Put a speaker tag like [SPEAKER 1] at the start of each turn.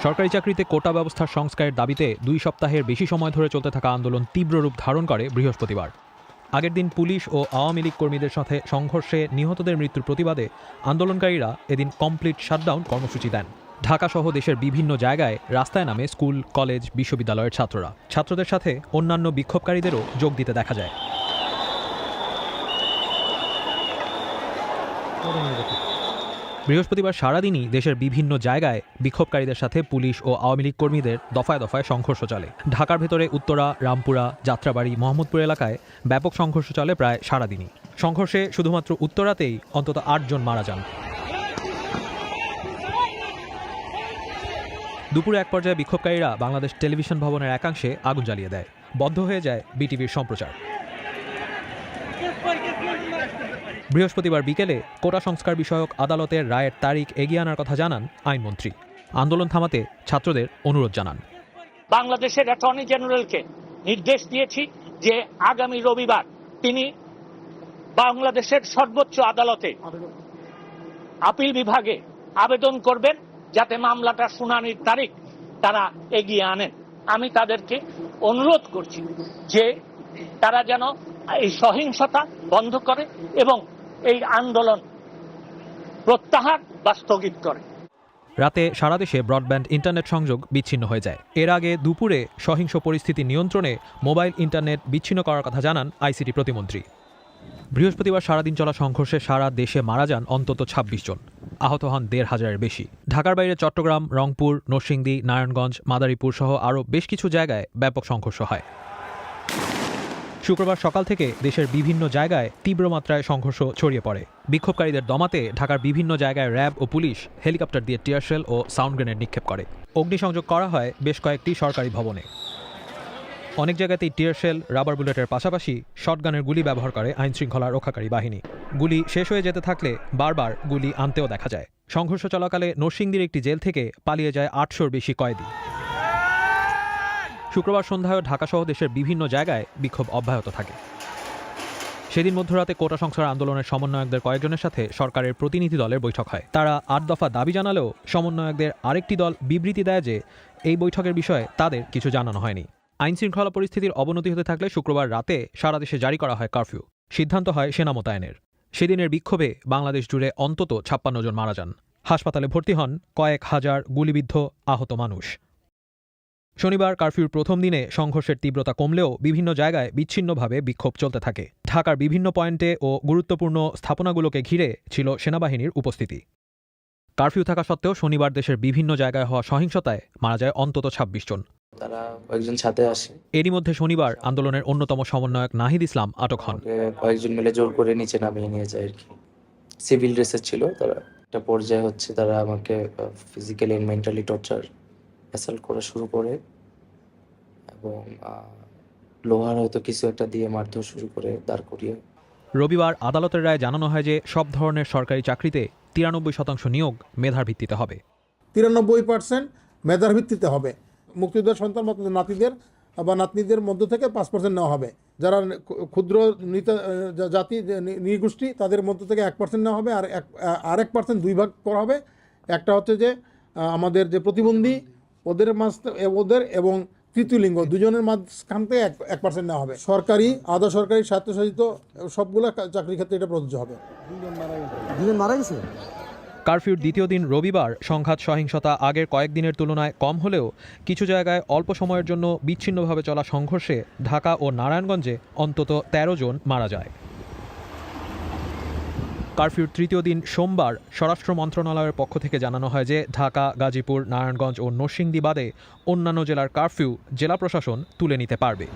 [SPEAKER 1] সরকারি চাকরিতে কোটা ব্যবস্থার সংস্কারের দাবিতে 2 সপ্তাহের বেশি সময় ধরে চলতে থাকা আন্দোলন তীব্র রূপ ধারণ করে বৃহস্পতিবার। আগের দিন পুলিশ ও আওয়ামী লীগ কর্মীদের সাথে সংঘর্ষে নিহতদের মৃত্যুর প্রতিবাদে আন্দোলনকারীরা এদিন কমপ্লিট শাটডাউন কর্মসূচি দেন। ঢাকাসহ দেশের বিভিন্ন জায়গায় রাস্তায় নামে স্কুল, কলেজ, বিশ্ববিদ্যালয়ের ছাত্ররা। ছাত্রদের সাথে অন্যান্য বিক্ষোভকারীদেরও যোগ দিতে দেখা যায়। বৃহস্পতিবার সারাদিনই দেশের বিভিন্ন জায়গায় বিক্ষোভকারীদের সাথে পুলিশ ও আওয়ামী লীগ কর্মীদের দফায় দফায় সংঘর্ষ চলে। ঢাকার ভেতরে উত্তরা, রামপুরা, যাত্রাবাড়ি, মোহাম্মদপুর এলাকায় ব্যাপক সংঘর্ষ চলে প্রায় সারাদিনই। সংঘর্ষে শুধুমাত্র উত্তরাতেই অন্তত 8 জন মারা যান। দুপুরে এক পর্যায়ে বিক্ষোভকারীরা বাংলাদেশ টেলিভিশন ভবনের একাংশে আগুন জ্বালিয়ে দেয়। বন্ধ হয়ে যায় বিটিভির সম্প্রচার। বৃহস্পতিবার বিকেলে কোটা সংস্কার বিষয়ক আদালতের রায়ের তারিখ এগিয়ে আনার কথা জানান আইনমন্ত্রী। আন্দোলন থামাতে ছাত্রদের অনুরোধ জানান।
[SPEAKER 2] বাংলাদেশের অ্যাটর্নি জেনারেলকে নির্দেশ দিয়েছি যে আগামী রবিবার তিনি বাংলাদেশের সর্বোচ্চ আদালতে আপিল বিভাগে আবেদন করবেন যাতে মামলাটা শুনানির তারিখ তারা এগিয়ে আনেন। আমি তাদেরকে অনুরোধ করছি যে তারা যেন এই সহিংসতা বন্ধ করে এবং এই আন্দোলন প্রত্যাহার বা স্থগিত করে।
[SPEAKER 1] রাতে সারা দেশে ব্রডব্যান্ড ইন্টারনেট সংযোগ বিচ্ছিন্ন হয়ে যায়। এর আগে দুপুরে সহিংস পরিস্থিতি নিয়ন্ত্রণে মোবাইল ইন্টারনেট বিচ্ছিন্ন করার কথা জানান আইসিটি প্রতিমন্ত্রী। বৃহস্পতিবার সারাদিন চলা সংঘর্ষে সারা দেশে মারা যান অন্তত 26 জন, আহত হন 1,500-এর বেশি। ঢাকার বাইরে চট্টগ্রাম, রংপুর, নরসিংদী, নারায়ণগঞ্জ, মাদারীপুর সহ আরও বেশ কিছু জায়গায় ব্যাপক সংঘর্ষ হয়। শুক্রবার সকাল থেকে দেশের বিভিন্ন জায়গায় তীব্র মাত্রায় সংঘর্ষ ছড়িয়ে পড়ে। বিক্ষোভকারীদের দমাতে ঢাকার বিভিন্ন জায়গায় র্যাব ও পুলিশ হেলিকপ্টার দিয়ে টিয়ারশেল ও সাউন্ড গ্রেনেড নিক্ষেপ করে। অগ্নিসংযোগ করা হয় বেশ কয়েকটি সরকারি ভবনে। অনেক জায়গাতেই টিয়ারশেল, রাবার বুলেটের পাশাপাশি শটগানের গুলি ব্যবহার করে আইনশৃঙ্খলা রক্ষাকারী বাহিনী। গুলি শেষ হয়ে যেতে থাকলে বারবার গুলি আনতেও দেখা যায়। সংঘর্ষ চলাকালে নরসিংদীর একটি জেল থেকে পালিয়ে যায় 800-র বেশি কয়েদি। শুক্রবার সন্ধ্যায় ঢাকাসহ দেশের বিভিন্ন জায়গায় বিক্ষোভ অব্যাহত থাকে। সেদিন মধ্যরাতে কোটা সংস্কার আন্দোলনের সমন্বয়কদের কয়েকজনের সাথে সরকারের প্রতিনিধি দলের বৈঠক হয়। তারা 8 দফা দাবি জানালেও সমন্বয়কদের আরেকটি দল বিবৃতি দেয় যে এই বৈঠকের বিষয়ে তাদের কিছু জানানো হয়নি। আইনশৃঙ্খলা পরিস্থিতির অবনতি হতে থাকলে শুক্রবার রাতে সারা দেশে জারি করা হয় কারফিউ। সিদ্ধান্ত হয় সেনা মোতায়েনের। সেদিনের বিক্ষোভে বাংলাদেশ জুড়ে অন্তত 56 জন মারা যান। হাসপাতালে ভর্তি হন কয়েক হাজার গুলিবিদ্ধ আহত মানুষ। শনিবার কারফিউর প্রথম দিনে সংঘর্ষের তীব্রতা কমলেও বিভিন্ন জায়গায় বিচ্ছিন্নভাবে বিক্ষোভ চলতে থাকে। ঢাকার বিভিন্ন পয়েন্টে ও গুরুত্বপূর্ণ স্থাপনাগুলোকে ঘিরে ছিল সেনাবাহিনীর উপস্থিতি। কারফিউ থাকা সত্ত্বেও শনিবার দেশের বিভিন্ন জায়গায় হওয়া সহিংসতায় মারা যায় অন্তত 26 জন।
[SPEAKER 3] তারা কয়েকজন সাথে আসে।
[SPEAKER 1] এরই মধ্যে শনিবার আন্দোলনের অন্যতম সমন্বয়ক নাহিদ ইসলাম আটক হন।
[SPEAKER 3] কয়েকজন মিলে জোর করে নিচে নামিয়ে নিয়ে যায় আর কি। সিভিল ড্রেসের ছিল তারা। একটা পর্যায়ে হচ্ছে তারা আমাকে physically and mentally torture assault করা শুরু করে এবং লোহার হয়তো কিছু একটা দিয়ে মারধর শুরু করে দাঁড় করিয়ে।
[SPEAKER 1] রবিবার আদালতের রায়ে জানানো হয় যে সব ধরনের সরকারি চাকরিতে 93% নিয়োগ মেধার ভিত্তিতে হবে।
[SPEAKER 4] 93% মেধার ভিত্তিতে হবে। মুক্তিযোদ্ধার সন্তান বা নাতিদের বা নাতনিদের মধ্য থেকে 5% নেওয়া হবে। যারা ক্ষুদ্র জাতি নৃগোষ্ঠী তাদের মধ্য থেকে 1% নেওয়া হবে। আর 1% 2 ভাগ করা হবে। একটা হচ্ছে যে আমাদের যে প্রতিবন্ধী ওদের এবং তৃতীয় লিঙ্গ দুজনের মাঝখান থেকে 1% নেওয়া হবে। সরকারি, আধা সরকারি, স্বায়ত্তশাসিত সবগুলো চাকরির ক্ষেত্রে এটা প্রযোজ্য হবে।
[SPEAKER 5] 2 জন মারা গেছে।
[SPEAKER 1] কারফিউর দ্বিতীয় দিন রবিবার সংঘাত সহিংসতা আগের কয়েকদিনের তুলনায় কম হলেও কিছু জায়গায় অল্প সময়ের জন্য বিচ্ছিন্নভাবে চলা সংঘর্ষে ঢাকা ও নারায়ণগঞ্জে অন্তত 13 জন মারা যায়। কারফিউর তৃতীয় দিন সোমবার স্বরাষ্ট্র মন্ত্রণালয়ের পক্ষ থেকে জানানো হয় যে ঢাকা, গাজীপুর, নারায়ণগঞ্জ ও নরসিংদী বাদে অন্যান্য জেলার কারফিউ জেলা প্রশাসন তুলে নিতে পারবে।